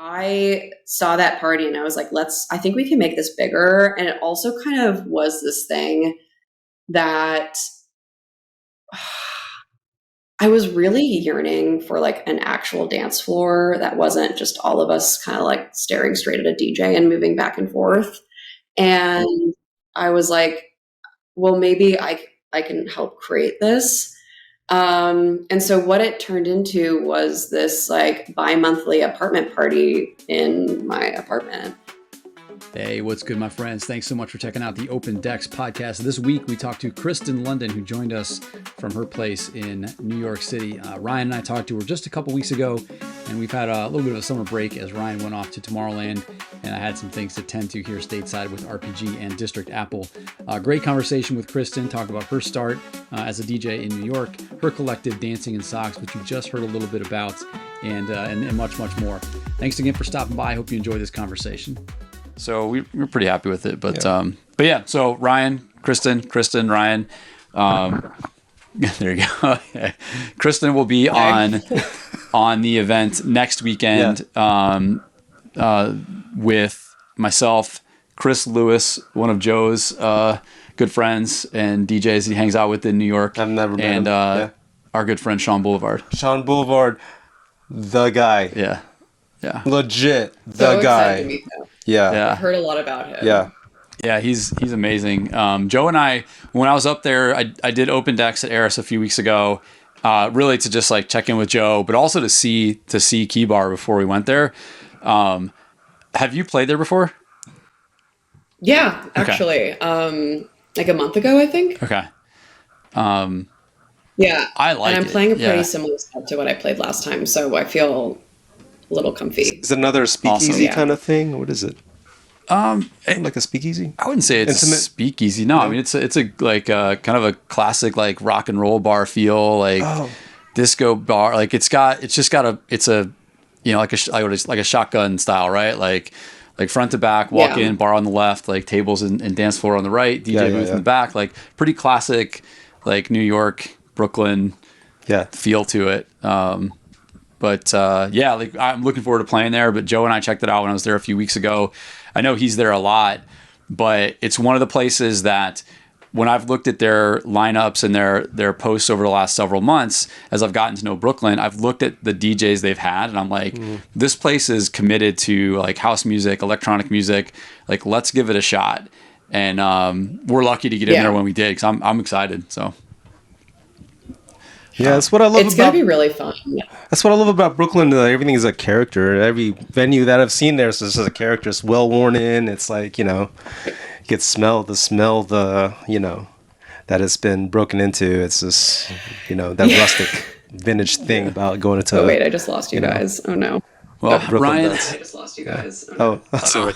I saw that party and I was like, I think we can make this bigger. And it also kind of was this thing that I was really yearning for like an actual dance floor that wasn't just all of us kind of like staring straight at a DJ and moving back and forth. And I was like, well, maybe I can help create this. And so what it turned into was this like bi-monthly apartment party in my apartment. Hey, what's good, my friends? Thanks so much for checking out the Open Decks podcast. This week, we talked to Kristen London, who joined us from her place in New York City. Ryan and I talked to her just a couple weeks ago, and we've had a little bit of a summer break as Ryan went off to Tomorrowland, and I had some things to tend to here stateside with RPG and District Apple. Great conversation with Kristen, talked about her start as a DJ in New York, her collective Dancing in Socks, which you just heard a little bit about, and much, much more. Thanks again for stopping by. I hope you enjoy this conversation. So we're pretty happy with it, but yeah. So Ryan, Kristen, Ryan, there you go. Okay. Kristen will be on the event next weekend with myself, Chris Lewis, one of Joe's good friends and DJs he hangs out with in New York. I've never met him. Our good friend Sean Boulevard, the guy. Yeah. Legit, the guy. Yeah. I've heard a lot about him. Yeah, he's amazing. Joe and I, when I was up there, I did Open Decks at Eris a few weeks ago, really to just like check in with Joe, but also to see Key Bar before we went there. Have you played there before? Yeah, actually, like a month ago, I think. Okay. Yeah, I like it. And I'm playing a pretty similar set to what I played last time, so I feel a little comfy. Is it another speakeasy kind of thing? What is it? Like a speakeasy? I wouldn't say it's intimate? Speakeasy. No, I mean it's a like kind of a classic like rock and roll bar feel, like disco bar. Like it's a like a shotgun style, right? Like front to back, walk in, bar on the left, like tables and dance floor on the right, DJ booth in the back. Like pretty classic, like New York, Brooklyn, feel to it. But like I'm looking forward to playing there. But Joe and I checked it out when I was there a few weeks ago. I know he's there a lot, but it's one of the places that when I've looked at their lineups and their posts over the last several months, as I've gotten to know Brooklyn, I've looked at the DJs they've had, and I'm like, this place is committed to like house music, electronic music. Like, let's give it a shot. And we're lucky to get in there when we did, because I'm excited. So. Yeah, that's what I love. It's gonna be really fun. That's what I love about Brooklyn. Everything is a character. Every venue that I've seen there is just a character. It's well worn in. It's like, you can smell the that it's been broken into. It's just that rustic vintage thing about going into. Oh wait, I just lost you guys. Oh no. Well, Ryan, I just lost you guys. Oh, sorry.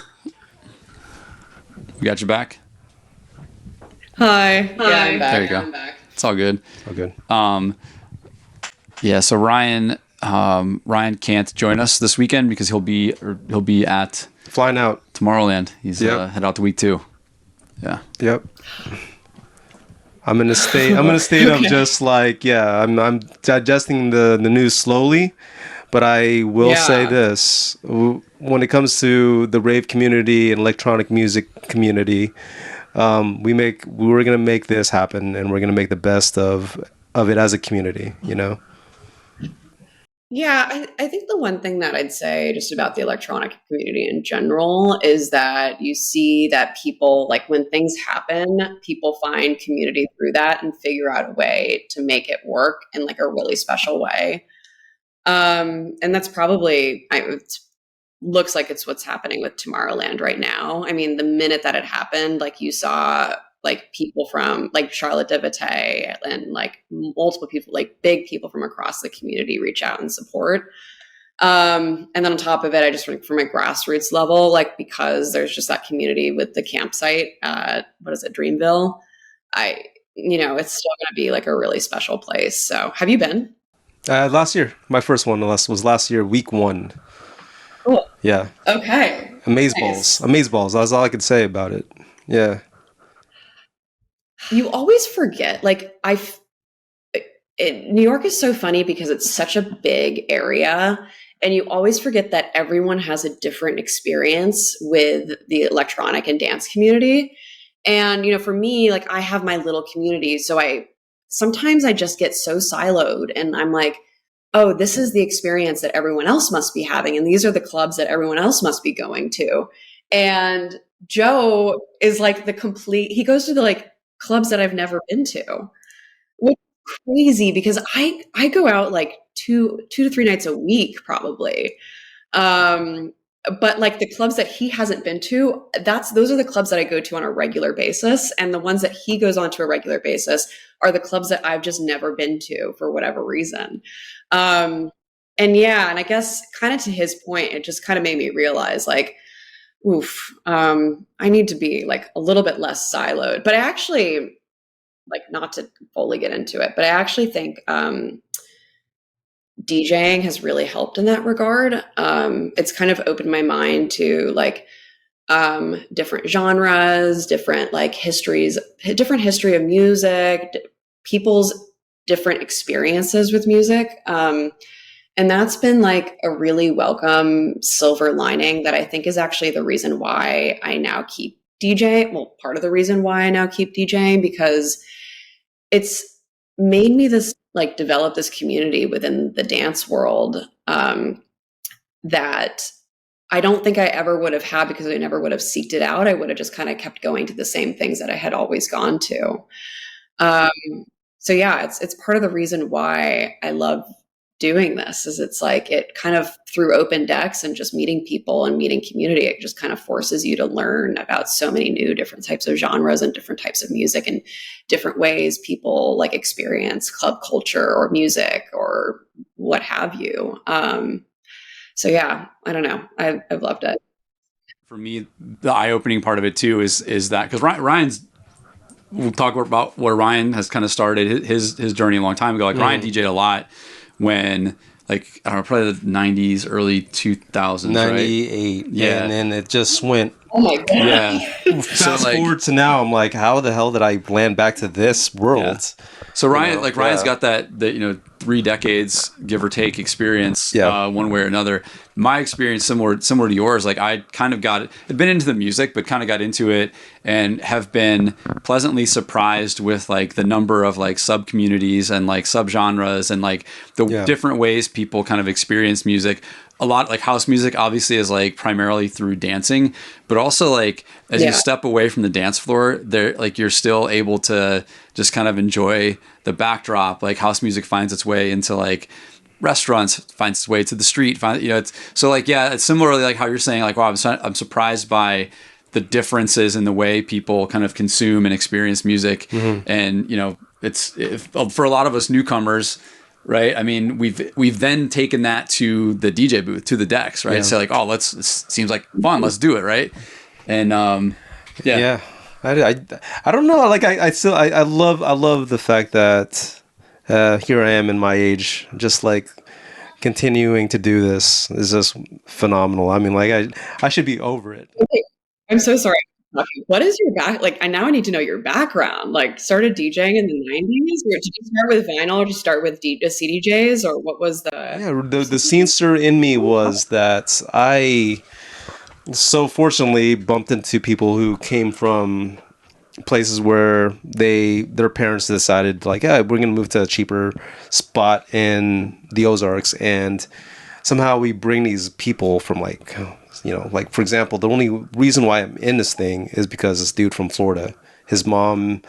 We got you back. Hi. Yeah, I'm back. There you go. I'm back. It's all good. All good. So Ryan can't join us this weekend because he'll be at flying out Tomorrowland. He's head out to week 2. Yeah. Yep. I'm in a state of just like I'm digesting the news slowly, but I will say this: when it comes to the rave community and electronic music community, we're gonna make this happen, and we're gonna make the best of it as a community. Yeah, I think the one thing that I'd say just about the electronic community in general is that you see that people, like when things happen, people find community through that and figure out a way to make it work in like a really special way. And that's probably, it looks like it's what's happening with Tomorrowland right now. I mean, the minute that it happened, like you saw like people from like Charlotte DeVitay and like multiple people, like big people from across the community reach out and support. And then on top of it, I just think from a grassroots level, like because there's just that community with the campsite, Dreamville, it's still going to be like a really special place. So have you been? Last year, my first one was last year, week 1. Cool. Yeah. Okay. Amazeballs. That's all I could say about it. Yeah. You always forget, like New York is so funny because it's such a big area And you always forget that everyone has a different experience with the electronic and dance community. And, for me, like I have my little community. So sometimes I just get so siloed and I'm like, oh, this is the experience that everyone else must be having. And these are the clubs that everyone else must be going to. And Joe is like he goes to the like clubs that I've never been to, which is crazy because I go out like two to three nights a week probably. But like the clubs that he hasn't been to, those are the clubs that I go to on a regular basis. And the ones that he goes on to a regular basis are the clubs that I've just never been to for whatever reason. And I guess kind of to his point, it just kind of made me realize like, oof, I need to be like a little bit less siloed. But I actually, like, not to fully get into it, but I actually think DJing has really helped in that regard. It's kind of opened my mind to like different genres, different like different history of music, people's different experiences with music. And that's been like a really welcome silver lining that I think is actually the reason why I now keep DJing. Well, part of the reason why I now keep DJing, because it's made me develop this community within the dance world that I don't think I ever would have had because I never would have seeked it out. I would have just kind of kept going to the same things that I had always gone to. So yeah, it's part of the reason why I love doing this is it's like it kind of through open decks and just meeting people and meeting community, it just kind of forces you to learn about so many new different types of genres and different types of music and different ways people like experience club culture or music or what have you. So yeah, I don't know. I've loved it. For me, the eye-opening part of it too is that because we'll talk about where Ryan has kind of started his journey a long time ago. Like Ryan DJ'd a lot when, like, I don't know, probably the 90s, early 2000s, 98. Right? Yeah. And then it just went. Oh my God. Yeah. Fast forward to now, I'm like, how the hell did I land back to this world? Yeah. So Ryan's got that 3 decades, give or take, experience one way or another. My experience similar to yours. Like I kind of I'd been into the music, but kind of got into it and have been pleasantly surprised with like the number of like sub communities and like subgenres and like the different ways people kind of experience music. A lot like house music obviously is like primarily through dancing, but also like as you step away from the dance floor, there like you're still able to just kind of enjoy the backdrop. Like house music finds its way into like restaurants, finds its way to the street. It's so like it's similarly like how you're saying like wow, I'm surprised by the differences in the way people kind of consume and experience music, and for a lot of us newcomers. Right. I mean, we've then taken that to the DJ booth, to the decks, right? Yeah. So like, oh, this seems like fun. Let's do it. Right. And, I don't know. Like I love the fact that, here I am in my age, just like continuing to do this is just phenomenal. I mean, like I should be over it. Okay. I'm so sorry. What is your like? I need to know your background. Like, started DJing in the 90s, or did you start with vinyl, or did you start with CDJs, or what was the? Yeah, the scenester in me was that I so fortunately bumped into people who came from places where their parents decided like, yeah, we're gonna move to a cheaper spot in the Ozarks, and somehow we bring these people from like. Like for example, the only reason why I'm in this thing is because this dude from Florida, his mom,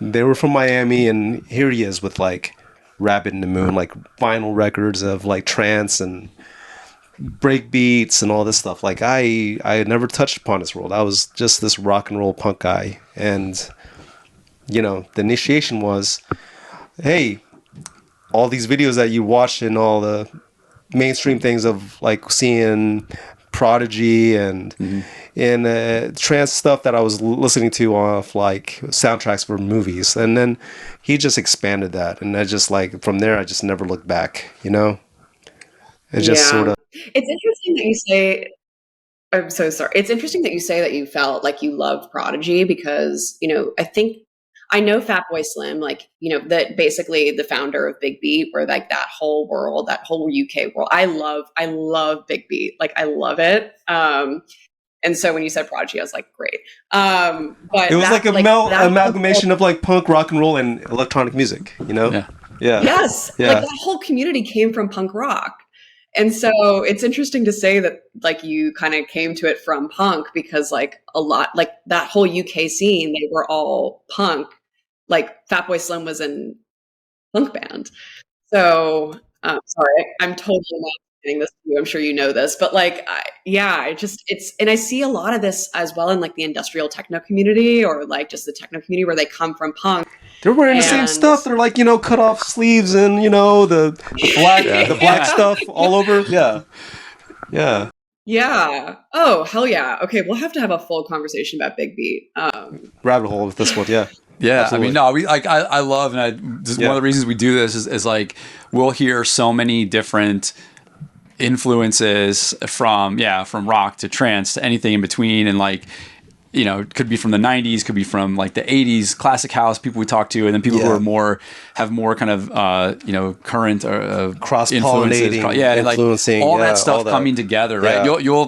they were from Miami, and here he is with like Rabbit in the Moon, like vinyl records of like trance and break beats and all this stuff. Like I had never touched upon this world. I was just this rock and roll punk guy, and the initiation was, hey, all these videos that you watch and all the mainstream things of like seeing Prodigy and trance stuff that I was listening to off like soundtracks for movies, and then he just expanded that, and I just like from there I just never looked back. It just sort of. It's interesting that you say. I'm so sorry. It's interesting that you say that you felt like you loved Prodigy because I think I know Fatboy Slim, like, that basically the founder of Big Beat, or like that whole world, that whole UK world. I love Big Beat. Like, I love it. And so when you said Prodigy, I was like, great. But it was like amalgamation of like punk, rock and roll, and electronic music, Yeah. Yes. Yeah. Like, that whole community came from punk rock. And so it's interesting to say that, like, you kind of came to it from punk, because like a lot, like that whole UK scene, they were all punk. Like, Fatboy Slim was in punk band. So, sorry, I'm totally not saying this to you. I'm sure you know this, but like, and I see a lot of this as well in like the industrial techno community, or like just the techno community, where they come from punk. They're wearing the same stuff. They're like, cut off sleeves and, the black stuff all over. Yeah. Yeah. Yeah. Oh, hell yeah. Okay, we'll have to have a full conversation about Big Beat. Rabbit hole with this one, yeah. Yeah, Absolutely. I mean, no, we like I love, and one of the reasons we do this is like we'll hear so many different influences from rock to trance to anything in between, and like, it could be from the 90s, could be from like the 80s, classic house people we talk to, and then people who are have more kind of current cross-pollinating, influencing, like all that stuff coming together, right?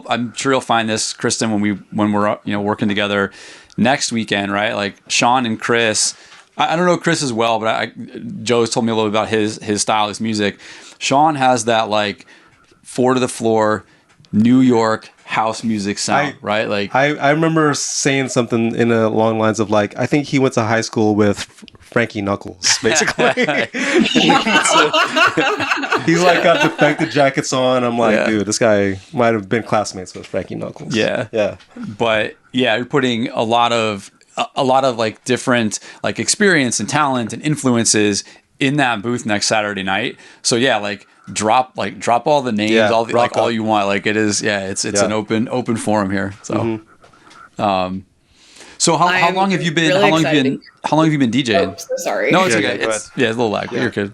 I'm sure you'll find this, Kristen, when we're working together next weekend, right? Like Sean and Chris, I don't know Chris as well, but Joe's told me a little bit about his style, his music. Sean has that like 4 to the floor New York house music sound, right? Like I remember saying something in along the lines of like, I think he went to high school with Frankie Knuckles, basically. He's like got defective jackets on. I'm like, dude, this guy might have been classmates with Frankie Knuckles. Yeah. But you're putting a lot of like different like experience and talent and influences in that booth next Saturday night. So like drop all the names, all you want. Like it is, it's an open forum here. So, so how long have you been? Really how long have you been DJing? Oh, so sorry. No, it's okay. It's a little lag, but you're good.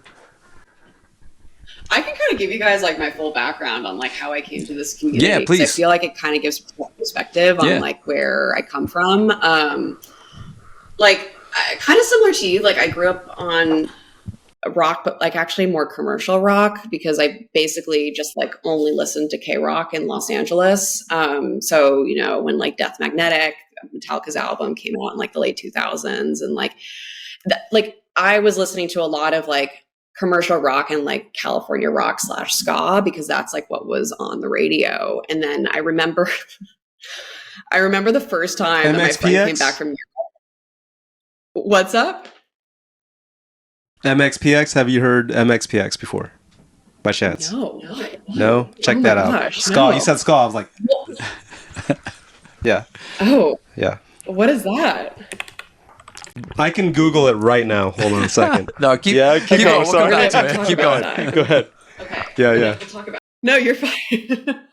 I can kind of give you guys like my full background on like how I came to this community. Yeah, please. I feel like it kind of gives perspective on like where I come from. Like kind of similar to you. Like I grew up on rock, but like actually more commercial rock, because I basically just like only listened to K-rock in Los Angeles. So, when like Death Magnetic, Metallica's album, came out in like the late 2000s, and like I was listening to a lot of like commercial rock and like California rock / ska, because that's like what was on the radio. And then I remember the first time that my friend came back from Europe. What's up? MXPX, have you heard MXPX before? By chance? No? Check that out. Gosh, ska. no. You said ska. I was like, yeah. Oh. Yeah. What is that? I can Google it right now. Hold on a second. No, keep going. We'll Sorry. come back to it. Keep going. Go ahead. Okay. Yeah. We'll talk about. No, you're fine.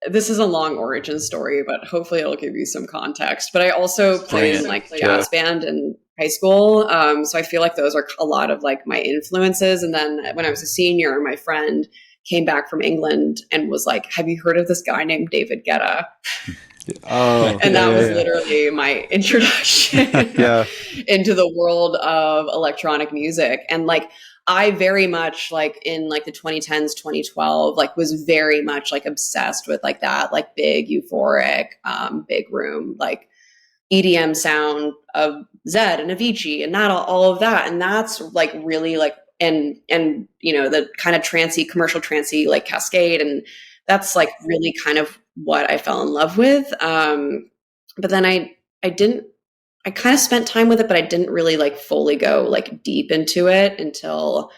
This is a long origin story, but hopefully it'll give you some context. But I also played in like jazz band in high school. So I feel like those are a lot of like my influences. And then when I was a senior, my friend came back from England and was like, have you heard of this guy named David Guetta? And that was literally my introduction into the world of electronic music. And like, I very much like in like the 2010s, 2012, like was very much like obsessed with like that, like big euphoric, big room, like EDM sound of Zed and Avicii and not all of that. And that's like really like, and the kind of trancey, commercial trancey, like Cascade. And that's like really kind of what I fell in love with. But then I kind of spent time with it, but I didn't really like fully go like deep into it until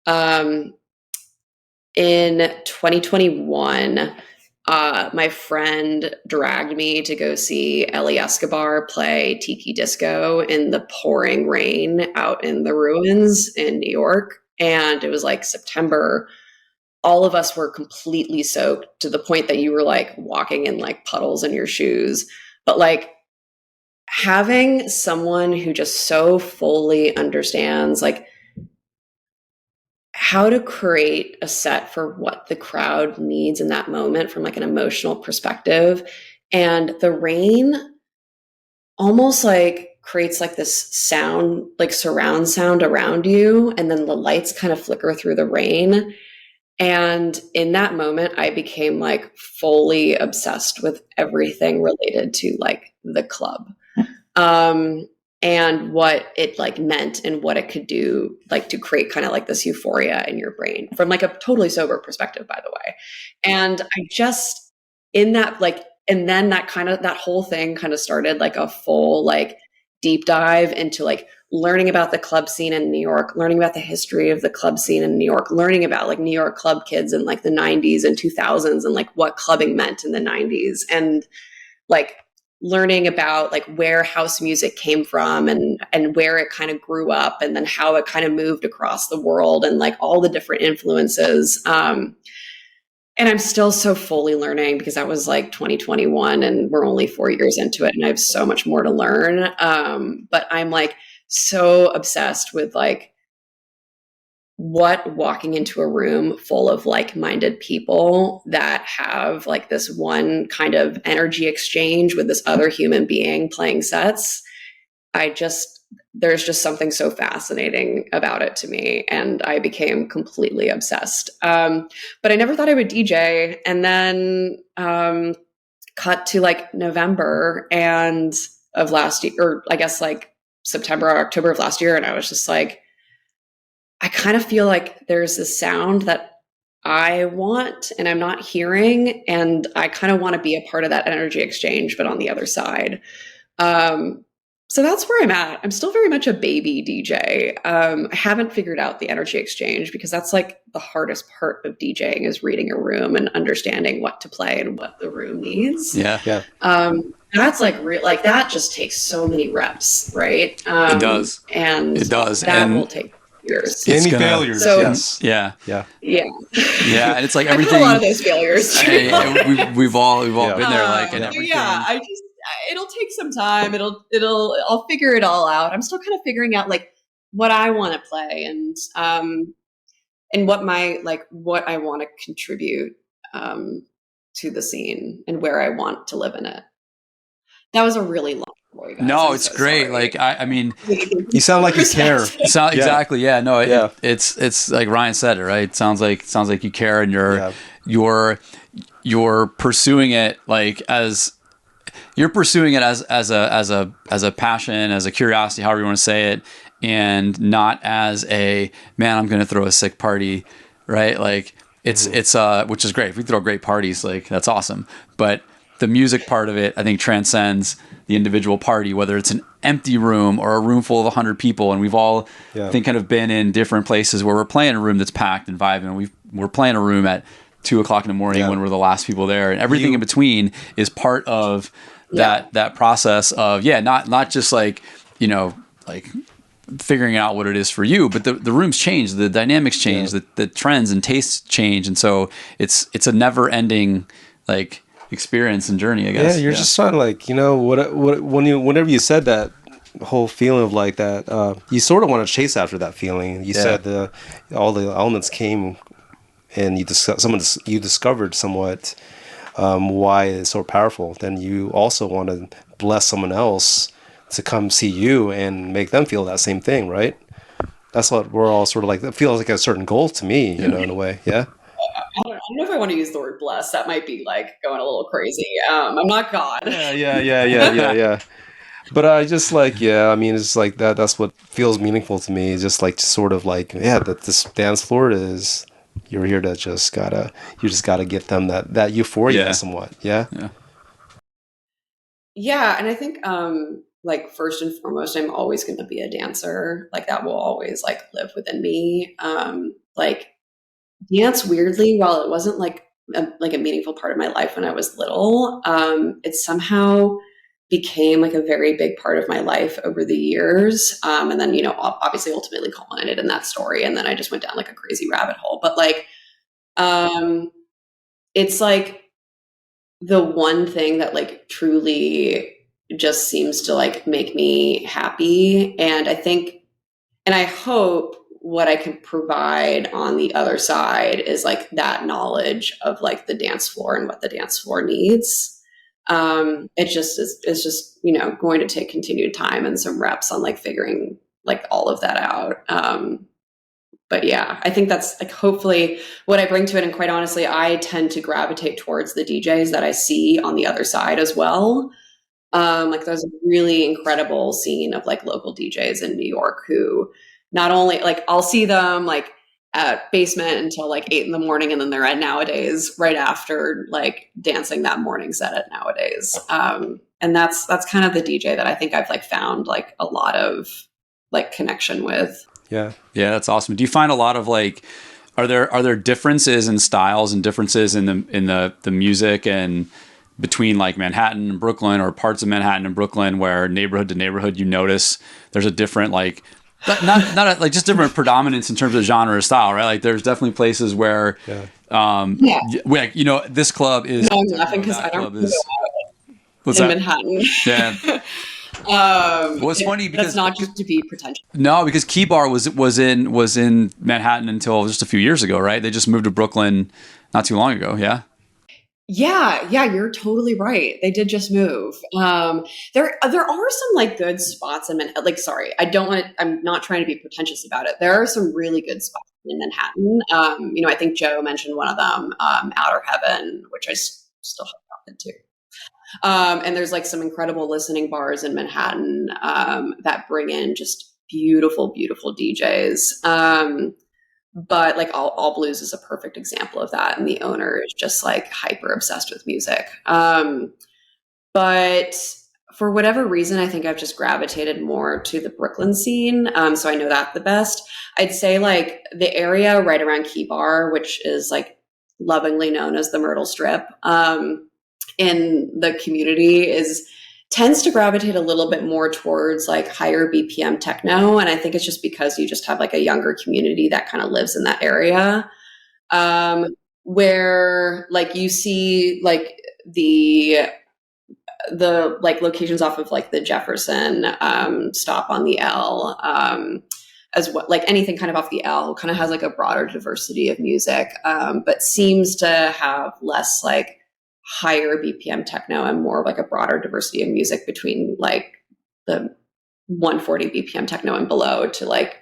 in 2021. My friend dragged me to go see Ellie Escobar play Tiki Disco in the pouring rain out in the ruins in New York. And it was like September. All of us were completely soaked to the point that you were like walking in like puddles in your shoes. But like having someone who just so fully understands like how to create a set for what the crowd needs in that moment from like an emotional perspective. And the rain almost like creates like this sound, like surround sound around you, and then the lights kind of flicker through the rain. And in that moment, I became like fully obsessed with everything related to like the club. And what it like meant and what it could do, like to create kind of like this euphoria in your brain from like a totally sober perspective, by the way. And I just, in that, like, and then that whole thing kind of started like a full like deep dive into like learning about the club scene in New York, learning about the history of the club scene in New York, learning about like New York club kids in like the 90s and 2000s and like what clubbing meant in the 90s, and like learning about like where house music came from and where it kind of grew up, and then how it kind of moved across the world and like all the different influences. And I'm still so fully learning because that was like 2021 and we're only 4 years into it and I have so much more to learn. But I'm like so obsessed with like what walking into a room full of like-minded people that have like this one kind of energy exchange with this other human being playing sets. There's just something so fascinating about it to me, and I became completely obsessed. But I never thought I would DJ, and then cut to like November and of last year, or I guess like September or October of last year, and I was just like, I kind of feel like there's this sound that I want and I'm not hearing, and I kind of want to be a part of that energy exchange, but on the other side. So that's where I'm at. I'm still very much a baby DJ. I haven't figured out the energy exchange because that's like the hardest part of DJing, is reading a room and understanding what to play and what the room needs. Yeah. That's like like that just takes so many reps, right? It does. And it does. That and will take years. Any failures? So, yes. Yeah. And it's like everything. I've had a lot of those failures. We've all been there. Like, and everything. Yeah, it'll take some time. I'll figure it all out. I'm still kind of figuring out like what I want to play and what I want to contribute to the scene and where I want to live in it. That was a really long story, guys. No, it's so great. Sorry. Like I mean, you sound like you care. Exactly. Yeah. No. It's like Ryan said it right. It sounds like you care, and you're pursuing it like as a passion, as a curiosity, however you want to say it, and not as a man, I'm going to throw a sick party, right? Like it's which is great. If we throw great parties, like that's awesome. But the music part of it, I think, transcends the individual party, whether it's an empty room or a room full of 100 people. And we've all, I think, kind of been in different places where we're playing a room that's packed and vibing. We're playing a room at 2:00 in the morning when we're the last people there, and everything in between is part of that process of not just like like figuring out what it is for you, but the rooms change, the dynamics change, the trends and tastes change, and so it's a never ending like experience and journey, I guess. You're just trying to like whenever you said that whole feeling of like that, you sort of want to chase after that feeling. You said all the elements came, and you discovered somewhat why it's so powerful. Then you also want to bless someone else to come see you and make them feel that same thing, right? That's what we're all sort of like. That feels like a certain goal to me, in a way. Yeah. I don't know if I want to use the word bless. That might be like going a little crazy. I'm not God. Yeah. But I just like, I mean, it's like that. That's what feels meaningful to me. Just like sort of like, that this dance floor is. You're here to you just gotta get them that euphoria somewhat. Yeah. And I think like first and foremost, I'm always going to be a dancer. Like that will always like live within me. Like dance, weirdly, while it wasn't like a meaningful part of my life when I was little, it somehow became like a very big part of my life over the years. And then, obviously ultimately culminated in that story. And then I just went down like a crazy rabbit hole. But like, it's like the one thing that like truly just seems to like make me happy. And I think, and I hope what I can provide on the other side is like that knowledge of like the dance floor and what the dance floor needs. It's just, you know, going to take continued time and some reps on like figuring like all of that out. But yeah, I think that's like hopefully what I bring to it. And quite honestly, I tend to gravitate towards the DJs that I see on the other side as well. Like there's a really incredible scene of like local DJs in New York who not only like I'll see them like at basement until like 8 a.m. and then they're at Nowadays right after like dancing that morning set at Nowadays. And that's kind of the DJ that I think I've like found like a lot of like connection with. Yeah, that's awesome. Do you find a lot of like, are there differences in styles and differences in the music and between like Manhattan and Brooklyn, or parts of Manhattan and Brooklyn, where neighborhood to neighborhood you notice there's a different like like just different predominance in terms of genre or style, right? Like there's definitely places where like, you know, this club is. No, I'm laughing because I don't know in Manhattan. Yeah. Well, it's funny because that's not just to be pretentious. No, because Key Bar was in Manhattan until just a few years ago, right? They just moved to Brooklyn not too long ago. Yeah. Yeah, you're totally right. They did just move. There are some like good spots in Manhattan. Like, sorry, I'm not trying to be pretentious about it. There are some really good spots in Manhattan. You know, I think Joe mentioned one of them, Outer Heaven, which I still have not been to. And there's like some incredible listening bars in Manhattan that bring in just beautiful, beautiful DJs. But like All Blues is a perfect example of that. And the owner is just like hyper obsessed with music. But for whatever reason, I think I've just gravitated more to the Brooklyn scene. So I know that the best. I'd say like the area right around Key Bar, which is like lovingly known as the Myrtle Strip, in the community tends to gravitate a little bit more towards like higher BPM techno. And I think it's just because you just have like a younger community that kind of lives in that area, where like you see like the like locations off of like the Jefferson stop on the L, as well, like anything kind of off the L kind of has like a broader diversity of music, but seems to have less like higher BPM techno and more like a broader diversity of music between like the 140 BPM techno and below to like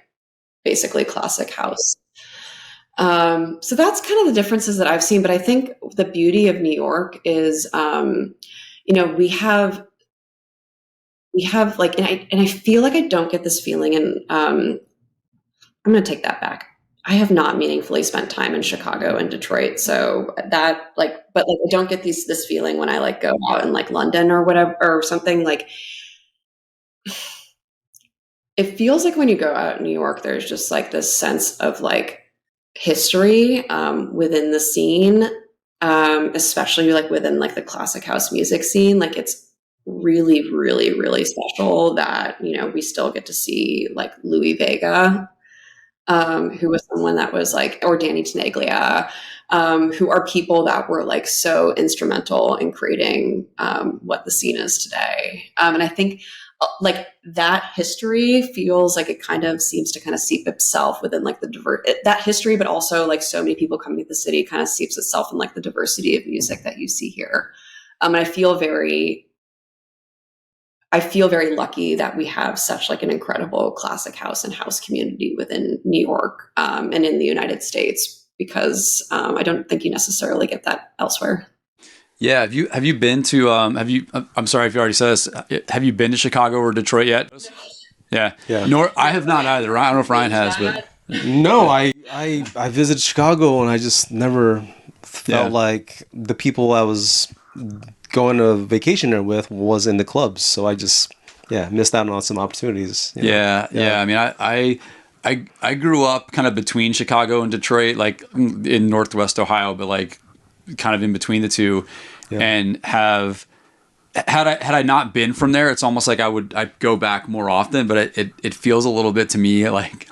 basically classic house. So that's kind of the differences that I've seen. But I think the beauty of New York is, you know, we have like, and I feel like I don't get this feeling, and I'm going to take that back. I have not meaningfully spent time in Chicago and Detroit. So that like, but like, I don't get this feeling when I like go out in like London or whatever, or something. Like it feels like when you go out in New York, there's just like this sense of like history, within the scene, especially like within like the classic house music scene. Like it's really, really, really special that, you know, we still get to see like Louis Vega, who was someone that was like, or Danny Tenaglia, who are people that were like so instrumental in creating what the scene is today. And I think like that history feels like it kind of seems to kind of seep itself within like that history, but also like so many people coming to the city kind of seeps itself in like the diversity of music that you see here. And I feel very lucky that we have such like an incredible classic house and house community within New York, and in the United States, because I don't think you necessarily get that elsewhere. Yeah. Have you been to, I'm sorry if you already said this, have you been to Chicago or Detroit yet? Yeah. Nor I have not either. I don't know if Ryan has, but no, I visited Chicago and I just never felt like the people I was going to vacation there with was in the clubs, so I just missed out on some opportunities. You know? I mean, I grew up kind of between Chicago and Detroit, like in Northwest Ohio, but like kind of in between the two, and had I not been from there, it's almost like I'd go back more often, but it feels a little bit to me like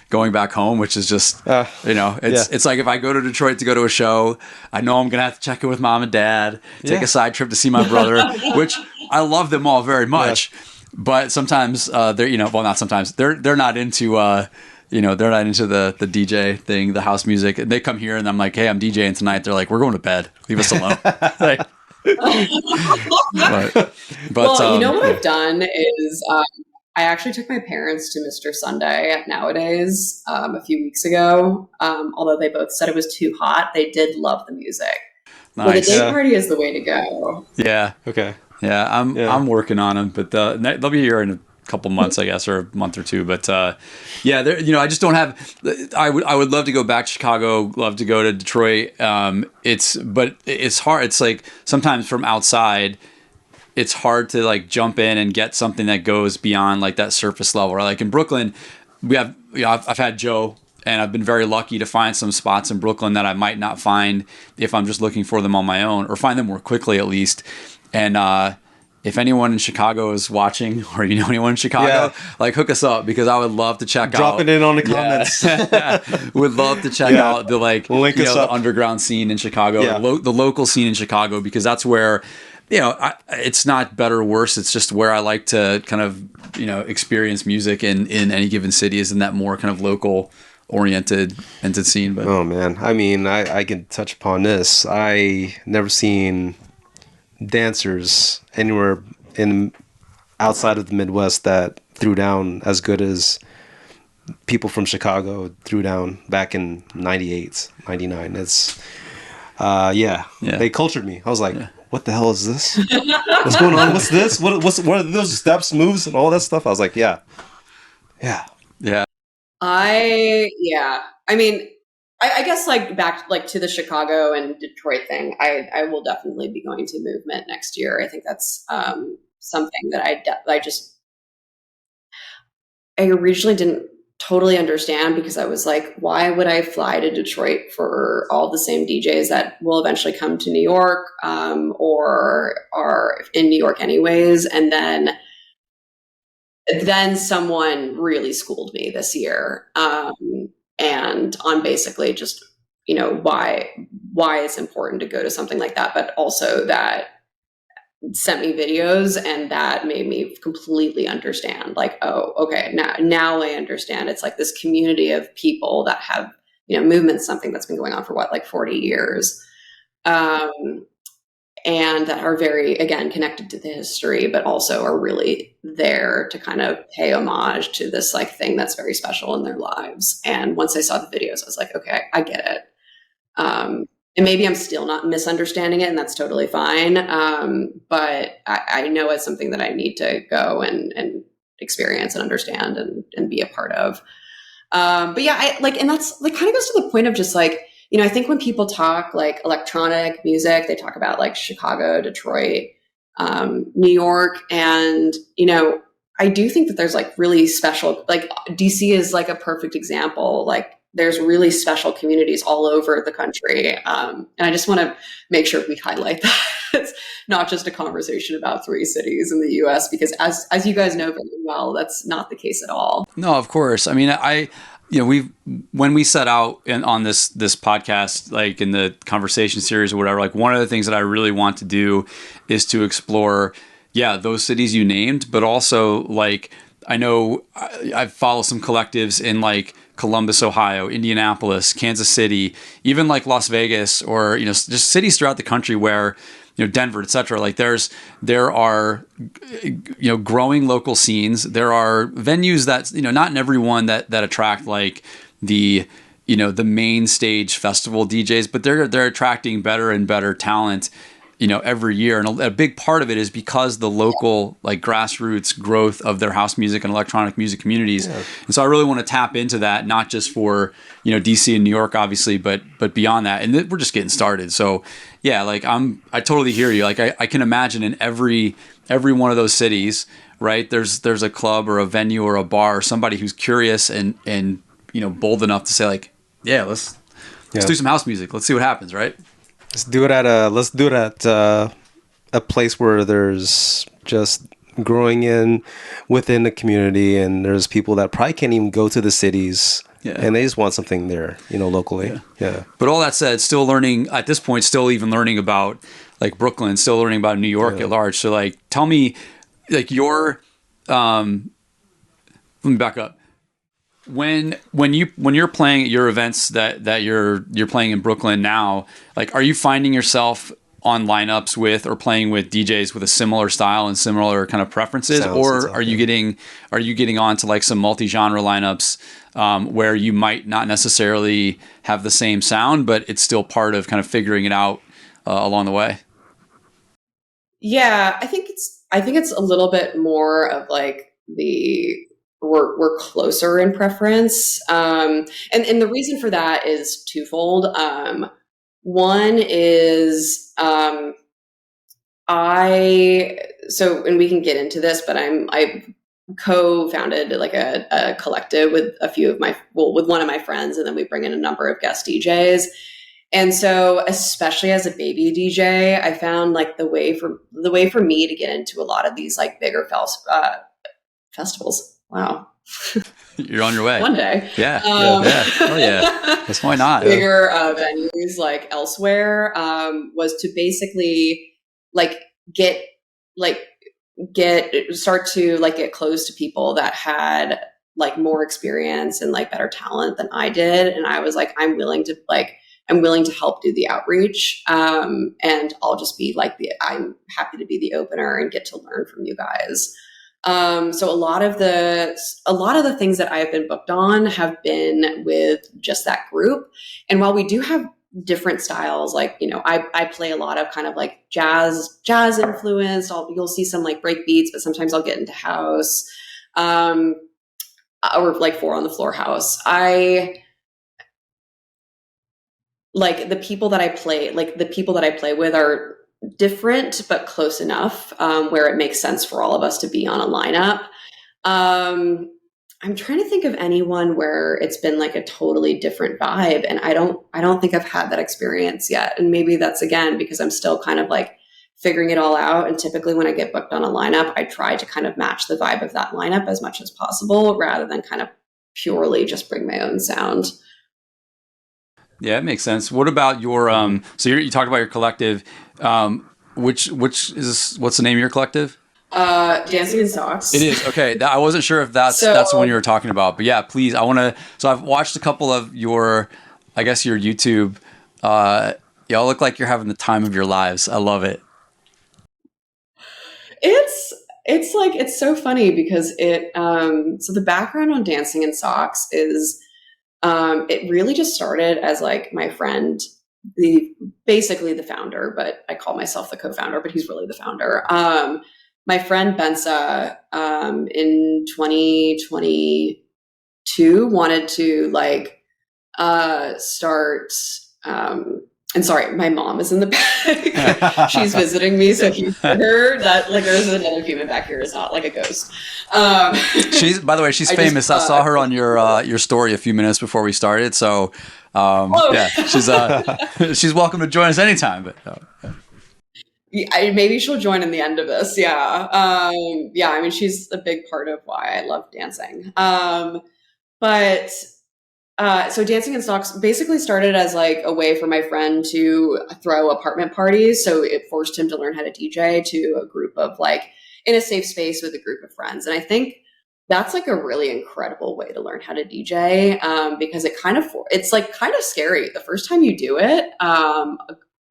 going back home, which is just, you know, it's like if I go to Detroit to go to a show, I know I'm going to have to check in with mom and dad, take a side trip to see my brother, which I love them all very much. But sometimes they're, you know, well, not sometimes they're not into, you know, they're not into the DJ thing, the house music. They come here and I'm like, hey, I'm DJing tonight. They're like, we're going to bed. Leave us alone. Like, but well, you know what I've done is I actually took my parents to Mr. Sunday at Nowadays a few weeks ago. Although they both said it was too hot, they did love the music. Nice. So the day party is the way to go. Yeah. Okay. Yeah, I'm working on them, but they'll be here in a couple months, I guess, or a month or two. But yeah, I just don't have. I would love to go back to Chicago. Love to go to Detroit. But it's hard. It's like sometimes from outside, it's hard to like jump in and get something that goes beyond like that surface level. Or like in Brooklyn, we have. I've had Joe. And I've been very lucky to find some spots in Brooklyn that I might not find if I'm just looking for them on my own, or find them more quickly at least. And if anyone in Chicago is watching, or you know anyone in Chicago, like hook us up, because I would love to check out. Drop it in on the comments. Would love to check out the the underground scene in Chicago, the local scene in Chicago, because that's where. It's not better or worse. It's just where I like to kind of, experience music in any given city, is in that more kind of local oriented scene. But oh man, I mean, I can touch upon this. I never seen dancers anywhere outside of the Midwest that threw down as good as people from Chicago threw down back in 98, 99. It's they cultured me. I was like, what the hell is this? What's going on? What's this? What are those steps, moves, and all that stuff? I was like, yeah. I mean, I guess like back like to the Chicago and Detroit thing. I will definitely be going to Movement next year. I think that's something that I originally didn't totally understand, because I was like, why would I fly to Detroit for all the same DJs that will eventually come to New York or are in New York anyways? And then someone really schooled me this year, and on basically just, why it's important to go to something like that, but also that sent me videos, and that made me completely understand, like, oh, okay, now I understand. It's like this community of people that have, Movement's something that's been going on for 40 years. And that are very, again, connected to the history, but also are really there to kind of pay homage to this like thing that's very special in their lives. And once I saw the videos, I was like, okay, I get it. And maybe I'm still not misunderstanding it, and that's totally fine. But I know it's something that I need to go and experience and understand and be a part of. But yeah, and that's like kind of goes to the point of just like, I think when people talk like electronic music, they talk about like Chicago, Detroit, New York. And, I do think that there's like really special, like DC is like a perfect example. Like there's really special communities all over the country. And I just want to make sure we highlight that. It's not just a conversation about 3 cities in the US, because as you guys know very well, that's not the case at all. No, of course. I mean, when we set out on this podcast, like in the conversation series or whatever, like one of the things that I really want to do is to explore, those cities you named, but also like, I know I follow some collectives in like Columbus, Ohio, Indianapolis, Kansas City, even like Las Vegas, or, just cities throughout the country where, Denver, et cetera. Like there are, growing local scenes. There are venues that, not in every one that attract like the, the main stage festival DJs, but they're attracting better and better talent, every year. And a big part of it is because the local like grassroots growth of their house music and electronic music communities. Yeah. And so I really want to tap into that, not just for, DC and New York, obviously, but beyond that. And we're just getting started. So yeah, like I totally hear you. Like I can imagine in every one of those cities, right? There's a club or a venue or a bar or somebody who's curious and bold enough to say like, let's do some house music. Let's see what happens, right? Let's do it at a place where there's just growing within the community, and there's people that probably can't even go to the cities, and they just want something there, locally. Yeah. But all that said, still learning at this point, still even learning about like Brooklyn, still learning about New York at large. So like, tell me, like your, let me back up. When you're playing at your events that you're playing in Brooklyn now, like, are you finding yourself on lineups with or playing with DJs with a similar style and similar kind of preferences, or are you getting onto like some multi-genre lineups where you might not necessarily have the same sound, but it's still part of kind of figuring it out along the way? Yeah, I think it's a little bit more of like we're closer in preference, and the reason for that is twofold. One is and we can get into this, but I co-founded like a collective with with one of my friends, and then we bring in a number of guest DJs. And so, especially as a baby DJ, I found like the way for me to get into a lot of these like bigger festivals. Wow. You're on your way. One day. Yeah. Oh yeah. That's why not. Bigger venues like elsewhere was to basically like start to like get close to people that had like more experience and like better talent than I did. And I was like, I'm willing to help do the outreach. And I'll just be like I'm happy to be the opener and get to learn from you guys. So a lot of the things that I've been booked on have been with just that group. And while we do have different styles, like, you know, I play a lot of kind of like jazz influenced. You'll see some like break beats, but sometimes I'll get into house, or like 4 on the floor house. Like the people that I play with are different, but close enough where it makes sense for all of us to be on a lineup. I'm trying to think of anyone where it's been like a totally different vibe, and I don't think I've had that experience yet. And maybe that's again because I'm still kind of like figuring it all out. And typically when I get booked on a lineup, I try to kind of match the vibe of that lineup as much as possible, rather than kind of purely just bring my own sound. Yeah, it makes sense. What about your so you talked about your collective, what's the name of your collective? Dancing in Socks. It is. Okay. I wasn't sure if that's the one you were talking about, but yeah, please. So I've watched a couple of your YouTube. Y'all look like you're having the time of your lives. I love it. It's so funny because so the background on Dancing in Socks is, it really just started as like my friend, basically the founder, but I call myself the co-founder, but he's really the founder. My friend Bensa, in 2022 wanted to like, start, and sorry, my mom is in the back. She's visiting me, so you hear that like there's another human back here. It's not like a ghost. By the way, she's famous. I saw her on your story a few minutes before we started. So yeah, she's welcome to join us anytime. But maybe she'll join in the end of this. Yeah, yeah. I mean, she's a big part of why I love dancing. But. So Dancing in Stocks basically started as like a way for my friend to throw apartment parties. So it forced him to learn how to DJ to a group of like in a safe space with a group of friends. And I think that's like a really incredible way to learn how to DJ, because it's like kind of scary the first time you do it,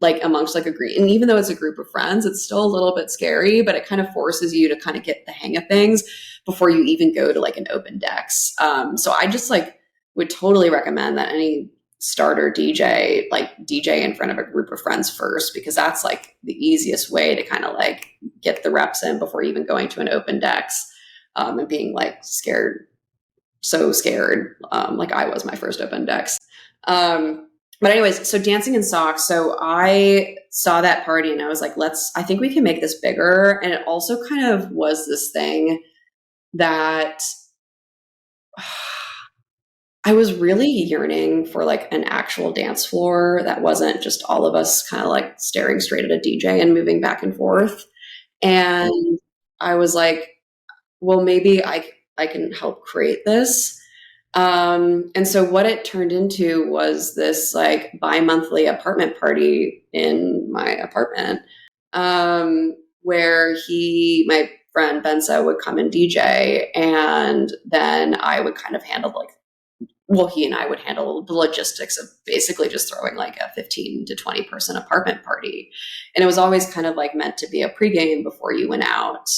like amongst like a group. And even though it's a group of friends, it's still a little bit scary, but it kind of forces you to kind of get the hang of things before you even go to like an open decks. So I just like would totally recommend that any starter DJ, like DJ in front of a group of friends first, because that's like the easiest way to kind of like get the reps in before even going to an open decks, and being like so scared, like I was my first open decks. But anyways, so Dancing in Socks. So I saw that party and I was like, I think we can make this bigger. And it also kind of was this thing that I was really yearning for like an actual dance floor that wasn't just all of us kind of like staring straight at a DJ and moving back and forth. And I was like, well, maybe I can help create this. And so what it turned into was this like bi-monthly apartment party in my apartment, where my friend Bensa would come and DJ, and then I would kind of handle like well, he and I would handle the logistics of basically just throwing like a 15 to 20-person apartment party. And it was always kind of like meant to be a pregame before you went out.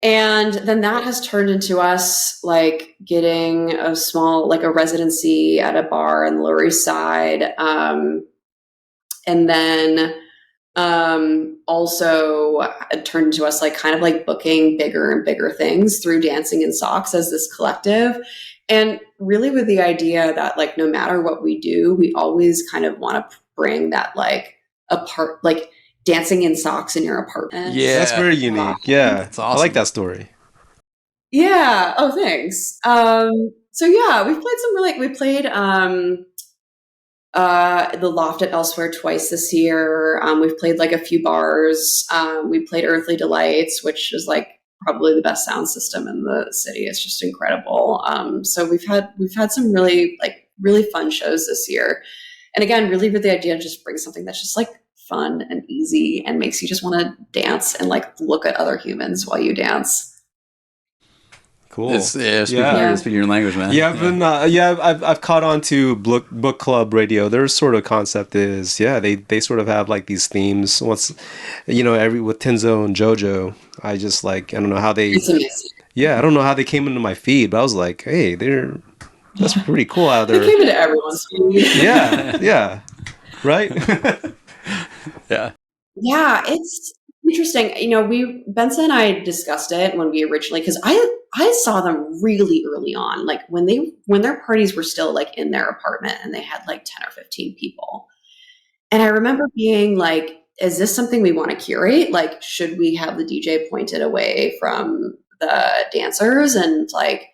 And then that has turned into us like getting a small, like a residency at a bar in the Lower East Side. And then also it turned into us like kind of like booking bigger and bigger things through Dancing in Socks as this collective. And really with the idea that like no matter what we do, we always kind of want to bring that like apart, like dancing in socks in your apartment. Yeah, that's very unique. Yeah, that's awesome. I like that story. Yeah. Oh, thanks. So yeah, we played the Loft at Elsewhere twice this year. We've played like a few bars. We played Earthly Delights, which is like probably the best sound system in the city. It's just incredible. So we've had some really fun shows this year. And again, really with the idea to just bring something that's just like fun and easy and makes you just want to dance and like look at other humans while you dance. Cool. Speaking your language, man. Yeah, I've caught on to book club radio. Their sort of concept is, they sort of have like these themes. With Tenzo and JoJo, I just like, I don't know how they. It's amazing. Yeah, I don't know how they came into my feed, but I was like, hey, that's pretty cool out there. They came into everyone's feed. Yeah, right. Yeah. Yeah, it's interesting. Benson and I discussed it when we originally, because I saw them really early on, like when their parties were still like in their apartment and they had like 10 or 15 people. And I remember being like, is this something we want to curate? Like, should we have the DJ pointed away from the dancers? And like,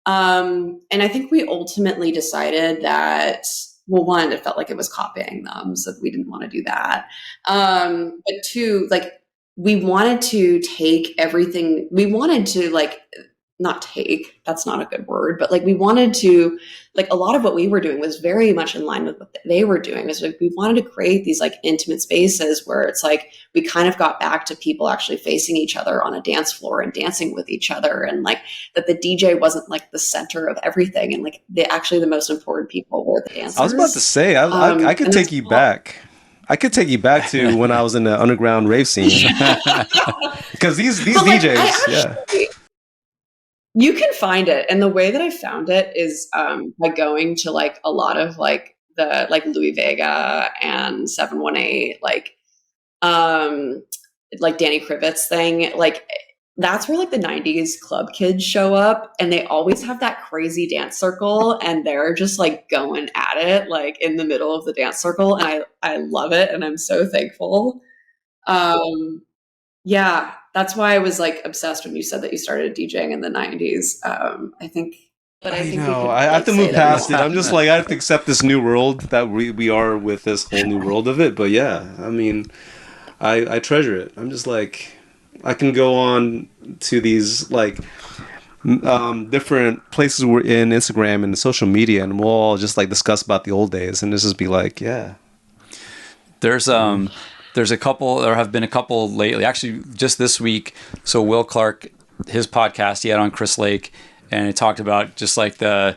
and I think we ultimately decided that, well, one, it felt like it was copying them, so we didn't want to do that. But two, like we wanted to take everything. We wanted to like not take. That's not a good word, but like we wanted to like a lot of what we were doing was very much in line with what they were doing. It was like we wanted to create these like intimate spaces where it's like we kind of got back to people actually facing each other on a dance floor and dancing with each other, and like that the DJ wasn't like the center of everything, and like the most important people were the dancers. I was about to say I could take you back. I could take you back to when I was in the underground rave scene, because these DJs, you can find it, and the way that I found it is by going to like a lot of like the like Louis Vega and 718, like Danny Krivitz thing, like that's where like the 90s club kids show up, and they always have that crazy dance circle, and they're just like going at it like in the middle of the dance circle, and I love it, and I'm so thankful. Yeah, that's why I was like obsessed when you said that you started DJing in the 90s. I think I have to move past it. I'm just like, I have to accept this new world that we are with this whole new world of it. But yeah, I mean, I treasure it. I'm just like, I can go on to these like different places we're in Instagram and social media, and we'll all just like discuss about the old days, and this just be like, yeah. There's a couple, there have been a couple lately, actually just this week. So Will Clark, his podcast, he had on Chris Lake, and it talked about just like the